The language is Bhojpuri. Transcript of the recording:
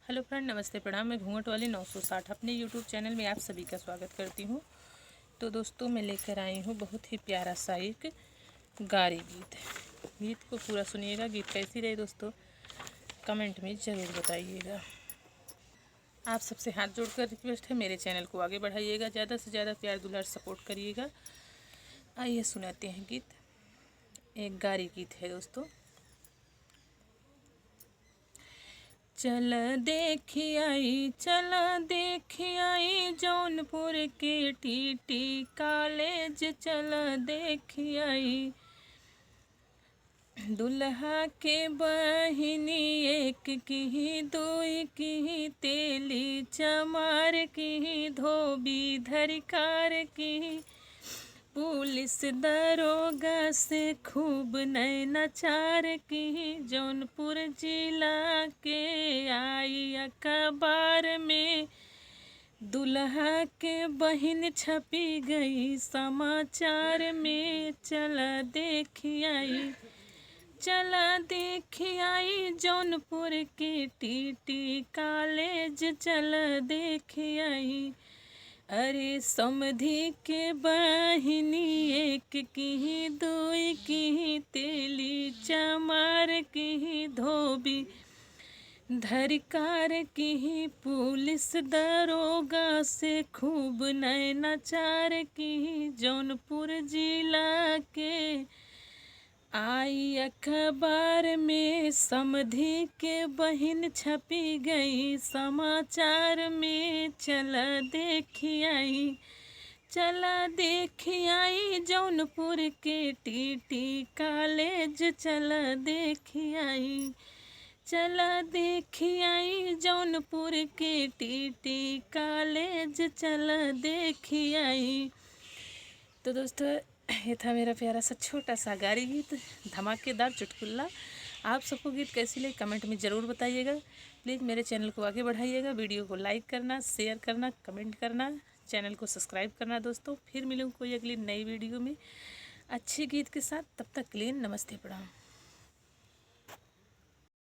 हेलो फ्रेंड, नमस्ते, प्रणाम। मैं घूंघट वाली 960 अपने यूट्यूब चैनल में आप सभी का स्वागत करती हूँ। तो दोस्तों, मैं लेकर आई हूँ बहुत ही प्यारा सा एक गारी गीत। गीत को पूरा सुनिएगा। गीत कैसी रही दोस्तों, कमेंट में ज़रूर बताइएगा। आप सबसे हाथ जोड़कर रिक्वेस्ट है, मेरे चैनल को आगे बढ़ाइएगा, ज़्यादा से ज़्यादा प्यार दुलार सपोर्ट करिएगा। आइए सुनाते हैं गीत। एक गारी गीत है दोस्तों। चल देखी आई जौनपुर के टीटी कॉलेज। चल देखी आई दुल्हा के बहिनी, एक की दुई की तेली चमार की धोबी धरिकार की। पुलिस दरोगा से खूब नैनाचार की। जौनपुर जिला के आई अखबार में दुल्हा के बहिन छपी गई समाचार में। चला देखी आई जौनपुर के टीटी कॉलेज। चला देखी आई। अरे समधी के बहिनी, एक की दुई की तेली चमार की धोबी धरिकार की। पुलिस दरोगा से खूब नैनाचार की। जौनपुर जिला के आई अखबार में समधी के बहिन छपी गई समाचार में। चला देखी आई जौनपुर के टीटी कॉलेज। चला देखी आई जौनपुर के टीटी कॉलेज। चला देखी आई। तो दोस्तों, ये था मेरा प्यारा सा छोटा सा गारी गीत, धमाकेदार चुटकुला। आप सबको गीत कैसी लगी कमेंट में ज़रूर बताइएगा। प्लीज़ मेरे चैनल को आगे बढ़ाइएगा। वीडियो को लाइक करना, शेयर करना, कमेंट करना, चैनल को सब्सक्राइब करना। दोस्तों, फिर मिलूँ कोई अगली नई वीडियो में अच्छी गीत के साथ। तब तक के लिए नमस्ते, प्रणाम।